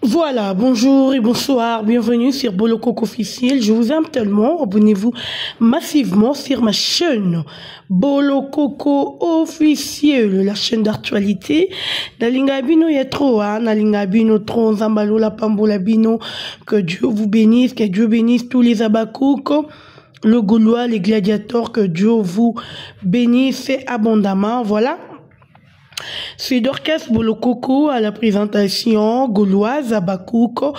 Voilà, bonjour et bonsoir, bienvenue sur Bolokoko officiel. Je vous aime tellement, abonnez-vous massivement sur ma chaîne Bolokoko officiel, la chaîne d'actualité. Nalinga bino yetroa, nalinga bino tron zambalo la pambola bino. Que Dieu vous bénisse, que Dieu bénisse tous les abakouk, le Gaulois, les gladiateurs, que Dieu vous bénisse abondamment. Voilà. C'est d'orchestre Bolokoko à la présentation gauloise Abakouko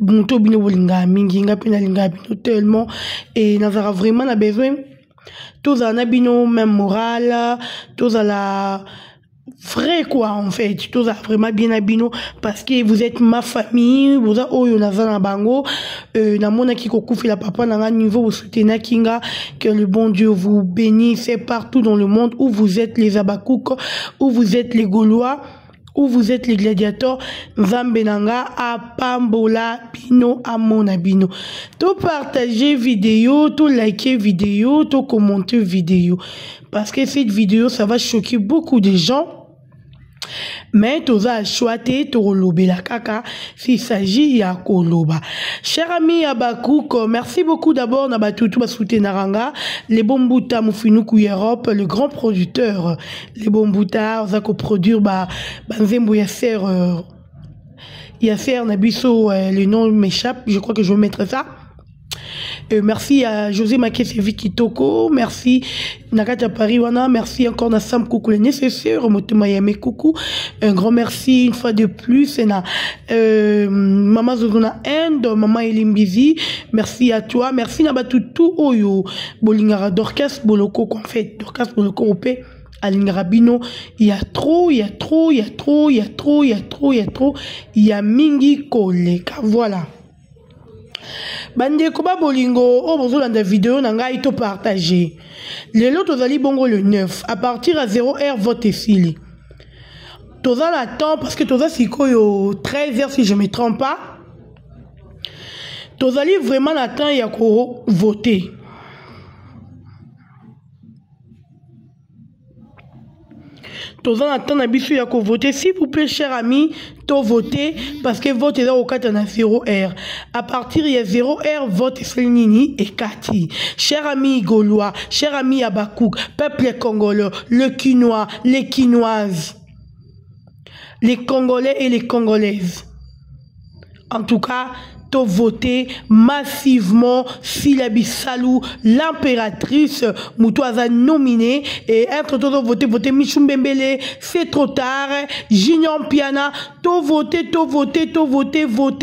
Bunto Bino Bolinga Minginga Pinalinga Bino tellement et Nazara vraiment a besoin tous en abino même moral tous à la vrai quoi en fait tous à vraiment bien abino parce que vous êtes ma famille vous êtes oyo nazana bango na mona ki kokufi la papa na niveau vous soutenez kinga que le bon Dieu vous bénisse partout dans le monde où vous êtes les Abakouk où vous êtes les Gaulois où vous êtes les gladiateurs, Zambenanga, à Pambola, Pino, à Monabino. To partager vidéo, to liker vidéo, to commenter vidéo. Parce que cette vidéo, ça va choquer beaucoup de gens. Mais toza choité to lobe la kaka s'il s'agit ya koloba. Cher ami Abakouk, merci beaucoup d'abord na batutu basouté naranga les bombuta mufinuku Europe le grand producteur les bombuta za ko produire banzembo ya ser nabiso le nom m'échappe, je crois que je vais mettre ça. Merci à José Makesevi Kitoko, merci Nakata Pariwana, merci encore na Sam Koukou le nécessaire, Motema Yame Koukou, un grand merci une fois de plus, et na Maman Zozona End, Maman Elimbizi, merci à toi, merci Nabatutu Oyo, Bolingara d'orchestre Bolokoko en fait, d'orchestre Bolokoko Opé. À l'Ingrabino, il y a trop, il y a mingi koleka, voilà. Bande koba bolingo, oh bonjour dans la vidéo, nanga ito partager. Les lots tozali bongo le 9, à partir à 0h, vote et fili. Toza l'attend parce que toza siko yo 13h si je me trompe pas. Tozali vraiment l'attend yako voter. Tous en attendant bisu yako voter, s'il vous plaît, cher ami, to voter parce que vote est au 4 à 0h. À partir de 0h, vote Selnini et Kati. Cher ami Gaulois, cher ami Abakouk, peuple congolais, le Quinois, les Quinoises, les Congolais et les Congolaises. En tout cas, to voter massivement Silabi Salou, l'impératrice Moutouaza nominée et être to voter Michoumbembele, c'est trop tard, Junior Piana, to voter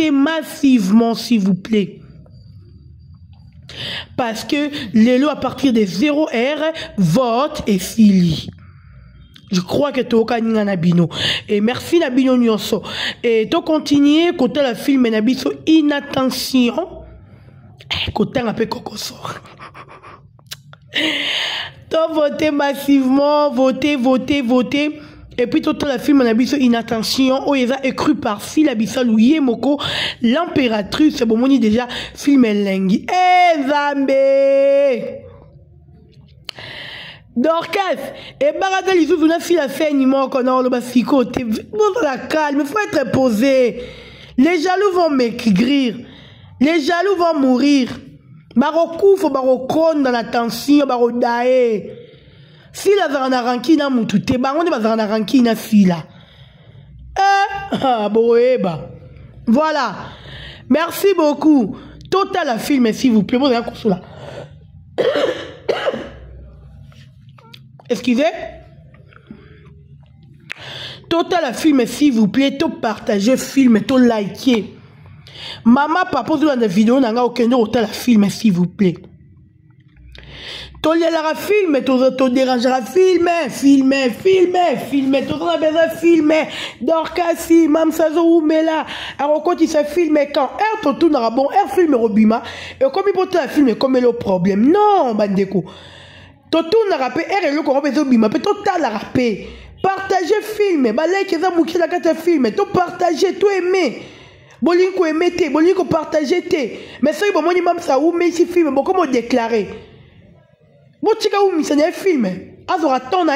massivement s'il vous plaît. Parce que les lots à partir de 0h, vote et fili. Je crois que toka ninga nabino et merci nabino nyonso et to continuer côté la film nabiso inattention côté un peu kokoso to voter massivement voter et puis tout la film nabiso inattention oh ils a écrit par Silabissa Louye Moko l'impératrice bon moni déjà film lengi Zambé Dorcas, et Barada Lizou, vous n'avez pas fait ni moi qu'on a le basico. Bon, la calme, il faut être posé. Les jaloux vont m'écrire. Les jaloux vont mourir. Barokou, faut barokon dans la tension, barodae. Si la zarana rankina moutouté, baron de bazarana rankina si là. Boeba. Voilà. Merci beaucoup. Total la film, s'il vous plaît. Bon, là. Excusez. Total la film s'il vous plaît, to partager film, to liker. Maman papa dans la vidéo n'a aucun autre la film s'il vous plaît. To la film, to dérangera film, to a besoin filmer. Dorcasi, mam sazo ou mela. Alors quand il se filme quand to tout n'aura bon film robima et comme il peut la film comme le problème. Non, bandeko. Toto na rappé et le corps bezo bima peut total la rappé partager film ba like za muki la kata film to partager to aimer bolinko aimer te bolinko partager te mais ça bon moni mam ça ou mais si film bon comment déclarer bon tika ou mi ça film azora ton na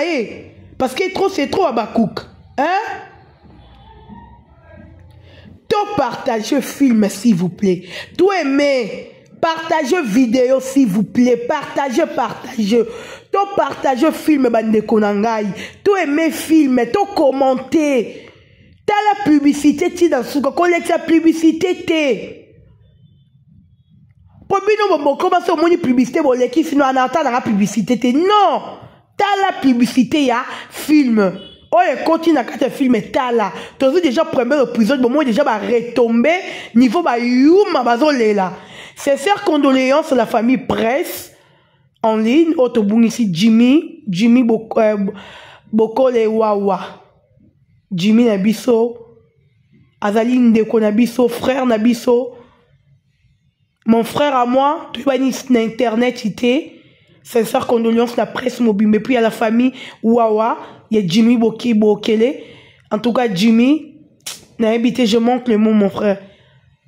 parce que trop c'est trop Abakouk hein tout partager film s'il vous plaît. Tout aimer. Partagez vidéo s'il vous plaît. Partagez. Tout partager film bande konangai. Tout aimer film. Tout commenter. T'as la publicité ti dans ce collecte la publicité té. Pour bien nous commencer au monde publicité bon les qui sinon on attend dans la publicité té. Non. T'as la publicité ya film. Oh les continue à quatre films t'as là. T'as déjà premier épisode bon moi déjà va retomber niveau ba yuma bazolé là. Sincères condoléances à la famille presse en ligne. Autobun ici Jimmy Bokole Wawa. Jimmy Nabiso. Azali Ndeko Nabiso. Frère Nabiso. Mon frère à moi. Tu vas sur internet. Sincères condoléances à la presse mobile. Mais puis à la famille Wawa. Il y a Jimmy Bokele. En tout cas, Jimmy. Je manque le mot, mon frère.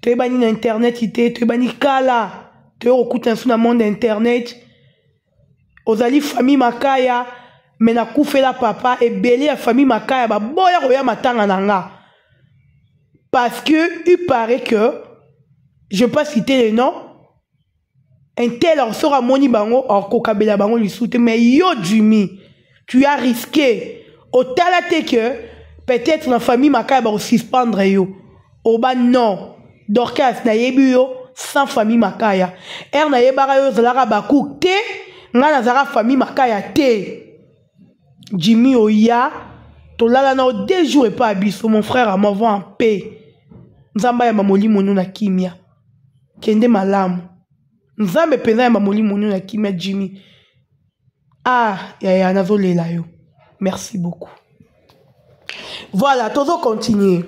Tu es banni internet, tu es banni kala, tu es au coup d'un monde internet. Ozali famille makaya, mais na koufé la papa et belé la famille makaya, bah boya roya matanga nanga. Parce que il paraît que, je ne vais pas citer les noms, un tel sera moni bango, or kokabela bango lui soute, mais yo Jimmy, tu as risqué, au talate que, peut-être la famille makaya va suspendre yo. Oba non. Dorcas na yebuyo sans famille makaya. Na yebara yo zalara baku te, nga na zara famille makaya te. Jimmy Oya, to lala na 2 jours et pas abisso, mon frère à m'avoir en paix. Nzamba ya mamoli mono na kimia. Kende malamu. Nzambe pena ya mamoli mono na kimia Jimmy. Ah, ya nazolela yo. Merci beaucoup. Voilà, toujours continuer.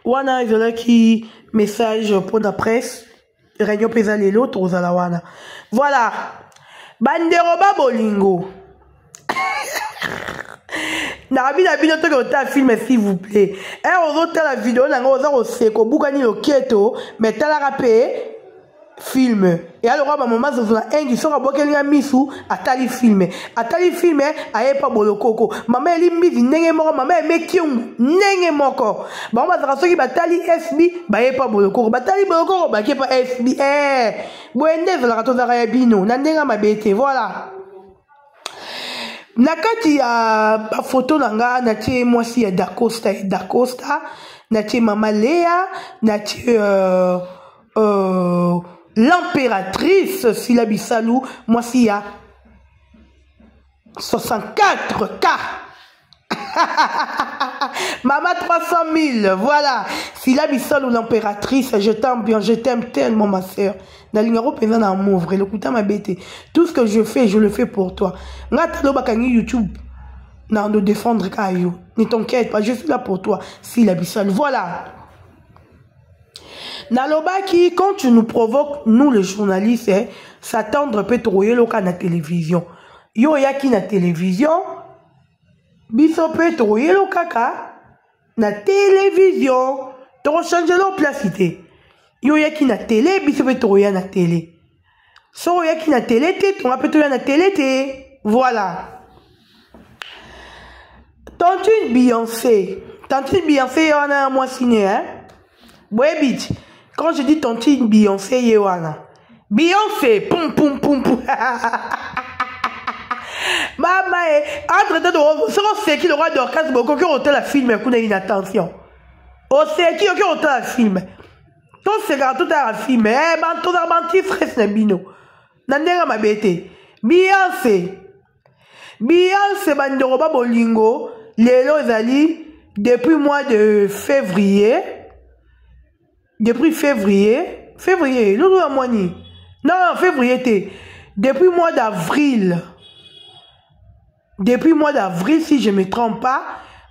Wana izola qui message pour la presse réunion pesa lelo tozala wana. Voilà. Banderoba bolingo. Na bino to ta film s'il vous plaît. Ozo ta la vidéo na ozo seko bukani loketo mais ta la rapé film. Et alors ba maman zozona engi sora bokelinga misu atali film aye pa bolokoko. Mama eli mizi ndenge moko mama emekiungu ndenge moko. Ba mama soki batali SB ba ye pa bolokoko. Batali bolokoko ba ke pa SB. Boende za la katoza ya bino na ndenga mabete voilà. Nakati ya ba photo nanga na tie mwasi ya Dacosta na tie mama Léa na tie l'impératrice Sila Bissalou, moi si y a 64K. Maman 300 000, voilà. Sila Bissalou, l'impératrice, je t'aime bien, je t'aime tellement ma soeur. Tout ce que je fais, je le fais pour toi. YouTube, non, de défendre Kayo. Ne t'inquiète pas, je suis là pour toi. Sila Bissalou, voilà. Nalobaki, quand tu nous provoques, nous les journalistes, s'attendre peut-être à la télévision. Yo yaki na télévision, biso peut-être kaka na télévision. Tu changes leur placité. Yo yaki na télé, biso peut-être na télé. So yaki na télé, tu vas peut-être na télé. Voilà. Tantine Beyoncé, y'en a un mois signé, hein? Bwebit. Quand je dis tantine Beyoncé, Yewana. Beyoncé, poum poum poum poum. Maman, entre deux, c'est qui le roi d'Orcas, beaucoup qui ont la film, et qu'on a une attention. Oh, c'est qui ont la film. Tout c'est quand tout a la film, ben, tout a menti, frère, c'est bino. Nandera ma bête. Beyoncé, Banderoba Bolingo, Lélo Zali, depuis mois de février. Depuis février, non, février, depuis mois d'avril, si je ne me trompe pas,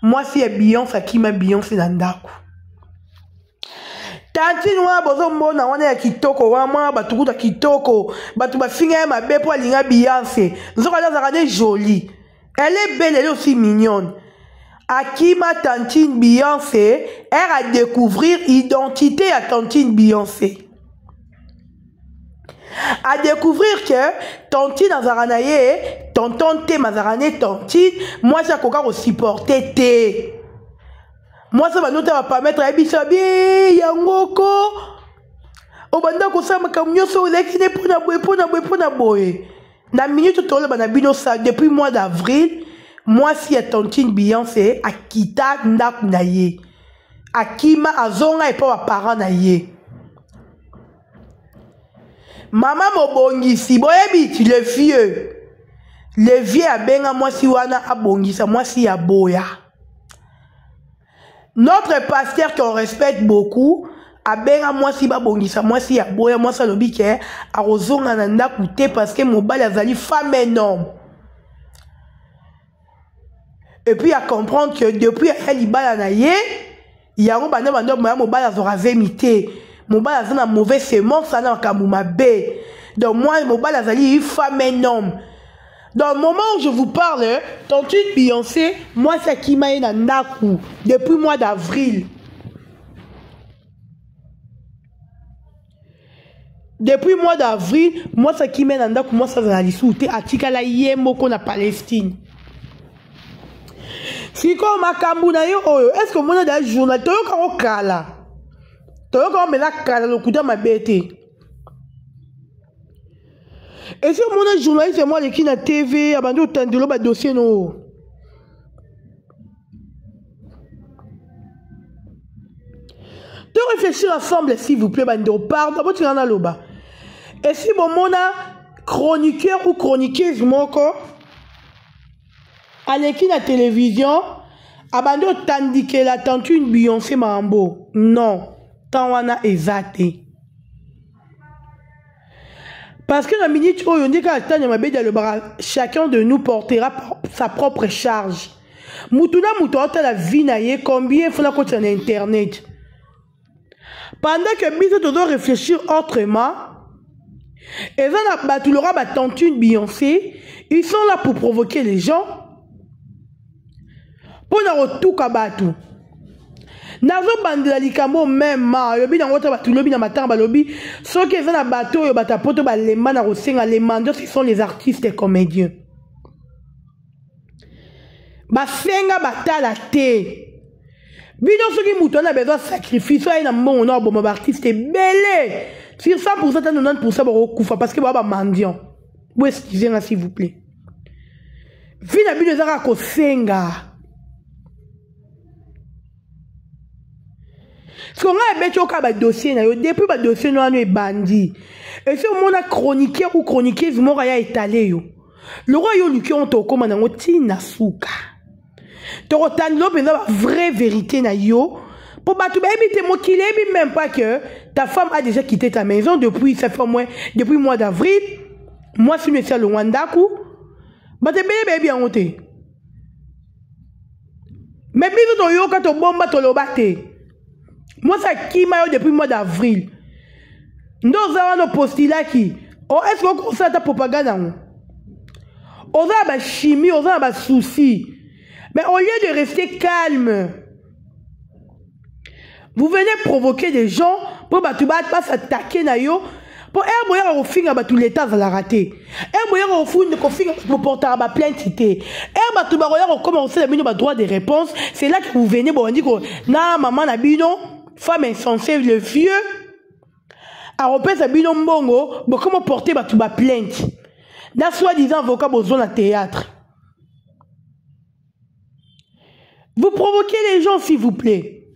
moi, si Beyoncé, qui m'a Beyoncé dans Ndaku. Tantine wa bozombo na wana ya kitoko wa mwa batukuta kitoko batu bafinga ya mabe po alinga Beyoncé. Nzoka za jolie. Elle est belle, elle est aussi mignonne. Akima Tantine Beyoncé, elle a découvrir l'identité à Tantine Beyoncé. À découvrir que Tantine Nazaranaye, tonton T Mazarane Tantine, moi j'ai encore supporté T. Moi, ça va nous permettre à Ebisa bien, Yangoko. Au banda ko sa makamyo so lekine pona boye. Na minute to le banabino ça depuis mois d'avril, moi si Tontine Beyoncé akita ndak naye. Akima azonga et pas parent naye. Maman mobongisi boyebi le vieux. Le vieux a benga moi si wana abongisa moi si aboya. Notre pasteur qu'on respecte beaucoup a benga moi si babongisa moi si aboya moi ça lobi ke a rozonga nanda koute parce que mobali azali femme et homme. Et puis à comprendre que depuis elle ibala na ye yango bana bando mobali azora vemité mobali azana mauvais semence ça na kamuma be. Donc moi mobali azali femme et homme. Dans le moment où je vous parle, Tontine Beyoncé, moi c'est qui m'a na ndaku depuis mois d'avril. Depuis mois d'avril, moi c'est qui m'a na ndaku moi ça va aller souter atika la yemoko na Palestine. Si comme makambu na yo oyo, est-ce que mon da journal to yo ka okala. To yo ka mela kala lo kuda mabete. Et si mon journaliste et moi qui na TV abandé autant de l'autre dossier non. De réfléchir ensemble s'il vous plaît bando pardon d'abord tu en as loba. Et si mon chroniqueur ou chroniqueuse moko aleki na télévision abandé autant dit que la Tontine Beyoncé mambo non tant wana ezate. Parce que la minute où on dit que chacun de nous portera sa propre charge. Moutuna moutoata la vie naïe, combien il faut la côté en internet. Pendant que Biso doit réfléchir autrement, et ça n'a tout le roi Tontine Beyoncé, ils sont là pour provoquer les gens. Pour nous tout kabatou. Nazo bandela likambo même ma yobi na ngota batu lobi na matanga balobi so que na bateau yo bata poto ba lemba na rosenga les mandos ce sont les artistes et comédiens ba senga batala te bino soki muto na besoin sacrifice ay na mbongo na bomo ba artiste belé sur 100% 90% ba kufa parce que ba mendiant vous excusez-moi s'il vous plaît vina bino zaka ko senga. Si on a un dossier, depuis le dossier, on a un bandit. Et si on a chroniqué ou chroniqué, on a étalé. Le roi Yoluki, on a commandé un tina souka. Tu as une vraie vérité. Pour battre, tu ne même pas que ta femme a déjà quitté ta maison depuis le mois d'avril. Moi, si je suis le Wandaku, tu es bien monté. Mais si tu as un bombe, tu as moi, ça qui m'a eu depuis le mois d'avril. Nous avons un postulat qui. Oh, est-ce qu'on constate ta propagande? On a une chimie, on a un souci. Mais au lieu de rester calme, vous venez provoquer des gens pour pas s'attaquer na yo. Pour erboyer au fin à tout l'état va la rater. Erboyer au fin pour porter à plainte. Erboyer au commencer à mener droit de réponse. C'est là que vous venez pour dire que na maman na bino. Femme insensée, le vieux, a repris sa bino mbongo, bon, comment porter ma plainte? Dans soi-disant avocat besoin de théâtre. Vous provoquez les gens, s'il vous plaît.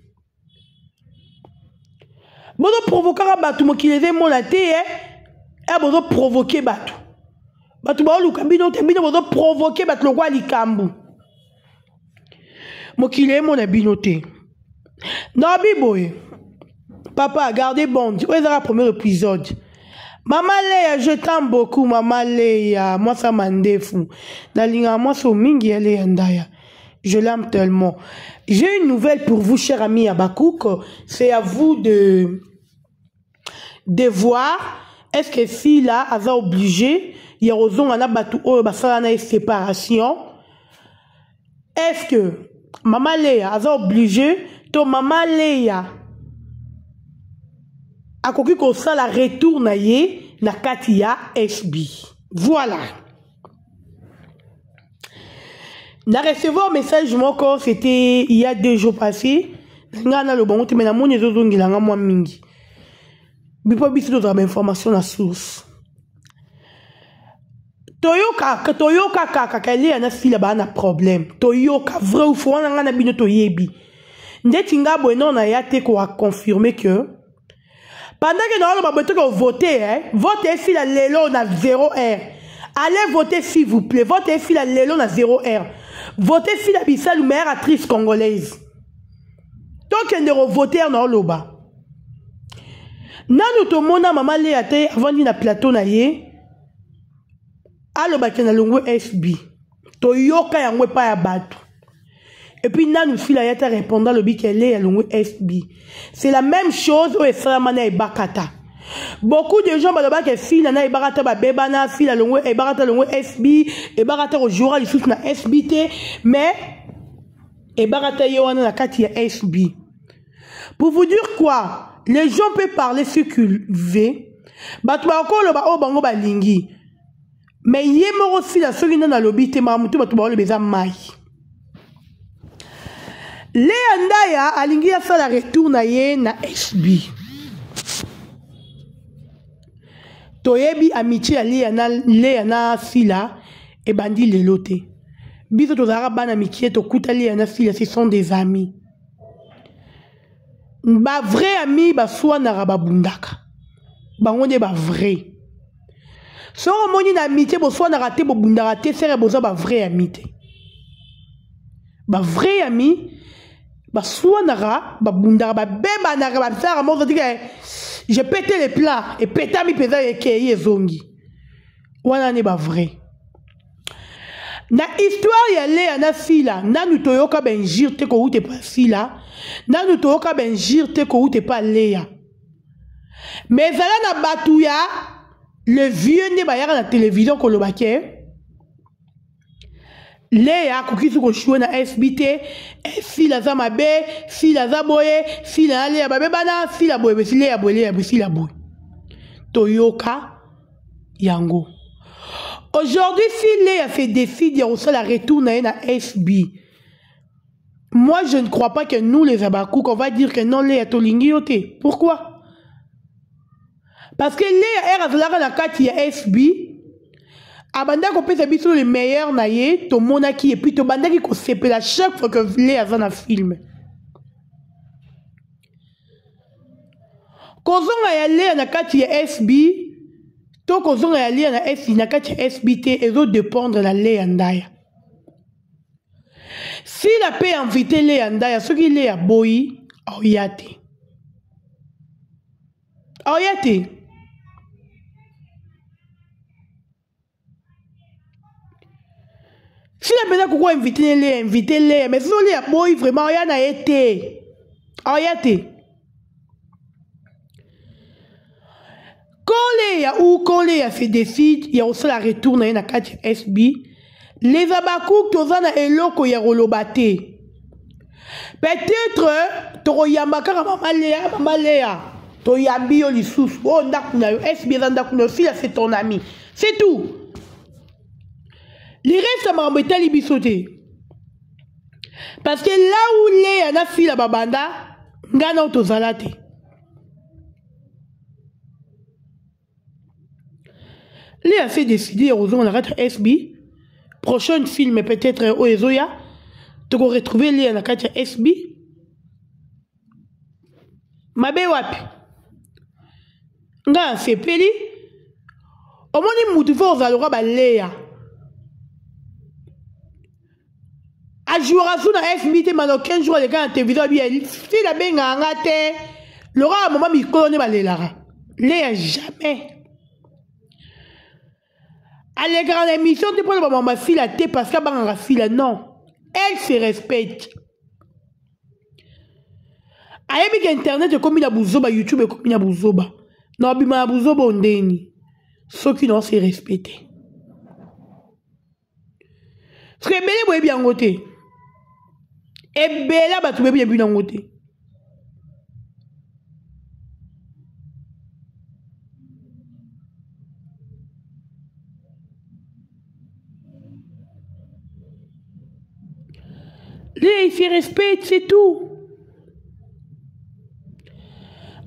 Bon, provoquer Batou, qui les aime mon laté, et bon, provoquer Batou. Batou, bino, bon, provoquer Batou, le roi Likambu. Mon qui les aime mon abinoté. Non, Biboy. Papa, gardez bon. Où est le premier épisode? Maman Léa, je t'aime beaucoup, Maman Léa. Moi, ça m'a fou. Moi, c'est mingi Léa. Je l'aime tellement. J'ai une nouvelle pour vous, cher ami Abakouk. C'est à vous de voir. Est-ce que si là, elle va obligé, il y a raison, on a battu, une séparation. Est-ce que Maman Léa, elle va obligé, to Maman Léa, a cocu qu'on ça la retourne na Katia SB. Voilà. Na recevoir un message mon corps, c'était il y a 2 jours passés. Ngana le bon, mais na moni ezozongi langa mwa mingi. Bipo biso tozala information na source. Toyoka kaka kele yana fila ba na problème. Toyoka vrai ou faux nga na bino toyebi. Ndeti ngabo non na ya te ko a confirmer que pendant que nous allons voter, votez fila lelo na 0 R. Allez voter s'il vous plaît. Votez fila lelo na 0 R. Votez fila Bissau meilleure actrice congolaise. Donc on est voter na loba. Nanu to mona mama le ate avant ni na plateau na ye. Aloba kena longo SB. To yoka yango pa ya bato. Et puis nanu fila yata répondant le bi qu'elle est à longo SB. C'est la même chose au Esramana et Bakata. Beaucoup de gens baloba que fila na Ibarata ba bebana fila longo e Barata longo SB et Barata au jour les sous na SBT mais et Barata yoana na kati ya SB. Pour vous dire quoi? Les gens peuvent parler ce qu'ils veulent. Batu ba ko lo ba o bango ba lingi. Mais yemoro fila so gina na lobby te mamutu batu ba le beza mai. Léa Ndaya alingi ya fa la retour na ye na SB. Toyebi amitié ya Léa na fila et bandi lelote. Biso tozara bana amitié to kuta Léa na fila, ce sont des amis. Ba vrai ami ba soa na rababundaka. Ba ngone ba vrai. So moni na amitié bo soa na raté bo bundaka te sere boza ba vrai amitié. Ba vrai ami ba soa na rababundaka ba beba na rababsara mo zoti ke j'ai pété les plats et pété mi pesa ye zongi. Wana ne ba vrai. Na histoire ya Léa na fila, nanu toyoka benjir te ko ute pa fila, nanu toyoka benjir te ko ute pa Léa. Mais zala na batuya, le vieux ne bayaka na télévision ko lobake. Léa kukisu ko choué na SBT, fila za mabe, fila za boye, fila Léa babe bana, fila boye, Léa boye, fila boye. Toyoka yango. Aujourd'hui, si Léa fait défi de reçoit la retour na SB, moi je ne crois pas que nous les Abakou, qu'on va dire que non, Léa tolingi yote. Pourquoi? Parce que Léa est razala na kati ya SB, abanda ko pesa biso le meilleur na ye, to monaki et puis to bandaki ko sepela chaque fois que Léa va na film. Kozonga ya Léa na kati ya SB, to kozonga ya Léa na SB na kati ya SBT ezo dépendre na Léa Ndaya. Si la paix invité Léa Ndaya, ce qui Léa boyi, oyate. Oyate. Si la paix n'a invité Léa, mais si Léa boyi vraiment oyana été. Oyate. Quand Léa se décide, il y a aussi la retour na kati SB. Les Abakouk tozana eloko ya rolobate. Peut-être toroyambaka mama Léa. Toyambi yo lisusu. Oh ndakuna yo SB ndakuna fila c'est ton ami. C'est tout. Les restes m'embêtent les bisoté. Parce que là où Léa na fila babanda, ngana tozalate. Léa s'est décidé aux on arrête SB. Prochain film peut-être Oezoya. Tu vas retrouver Léa na kati SB. Mabe wapi. Nga sepeli. Omoni mutu fo ozalora ba Léa. A jouera sous na SB te mano 15 jours les gars en télévision bien. Si la benga ngate. Laura maman mi kolone ba Léa. Léa jamais. À la grande émission, tu peux pas ma fille la tête parce qu'elle va en fille non. Elle se respecte. Avec Internet, comme il a bouzoba, YouTube, comme il a bouzoba. Non, bima bouzoba ondeni. Ceux qui n'ont se respecté. Ce que belle bien côté. Et belle bah tu bien bien côté. Léa, il se respecte, c'est tout.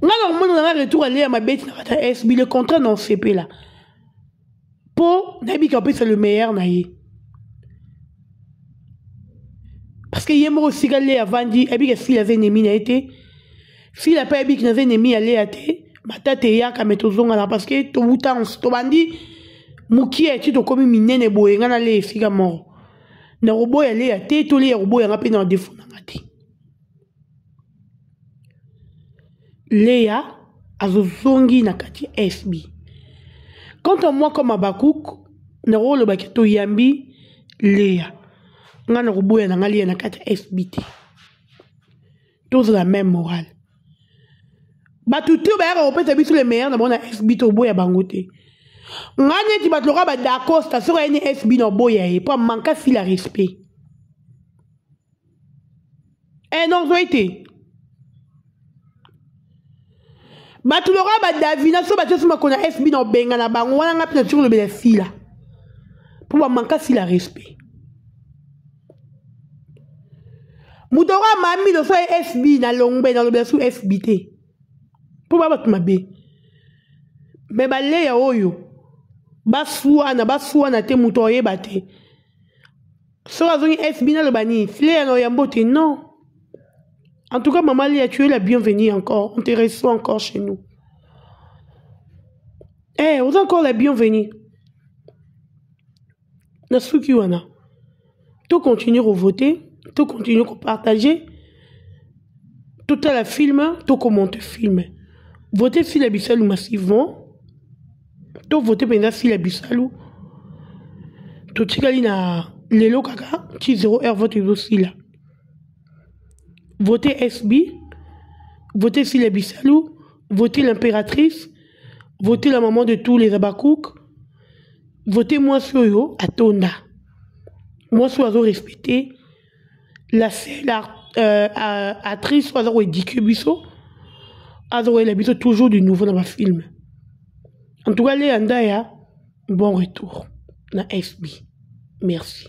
on a retour aller à ma bête na SB le contrat non CP là. Pour nabi kapé c'est le meilleur naïe. Parce que yemo aussi galé avant dit et bien s'il avait ennemi na été s'il a pas qu'il avait ennemi aller à té matate ya kametozonga là parce que to wuta to bandi muki et tu to comme minene boye ngana le fika mort. Na robo ya le à té to le robo ya ngapé na défaut na ngati. Léa azozongi na kati SB. Quant à moi comme Abakouk, na rolo baketo yambi Léa. Nga na robo ya na ngali na kati SBT. Tous la même morale. Batutu ba ya opeta biso le meilleur na bona SBT obo ya bangote. Nga neti batlora ba d'accord sta sur une SB no boya e pour manquer si la respect. Eh non, zo été. Batulora ba Davina so bato suma kona SB no benga na bango wana ngapi na sur le bela fila pour ba manka si la respect mudora mami do so SB na longbe na le bela su SBT pour ba batu mabe me ba le ya oyo basuana te mutoye bate so azoni SB na le bani file no ya mbote non. En tout cas, maman Léa, tu es la bienvenue encore. On te reçoit encore chez nous. Eh, vous êtes encore la bienvenue. Nasukiwana. Tout continue à voter, tout continue à partager, tout à la film, tout commente film. Votez si la bissalou massivement. Tout votez pendant si la bissalou. Tout tigali na lelo kaka, ti 0 vote aussi là. Votez SB, votez Sile Bissalou, votez l'impératrice, votez la maman de tous les Abakouk, votez moi Soyo à Tonda. Moi Soyo respecté, la actrice Soyo Diku Bisso, Azo la Bisso toujours du nouveau dans ma film. En tout cas, les Andaya, bon retour dans SB. Merci.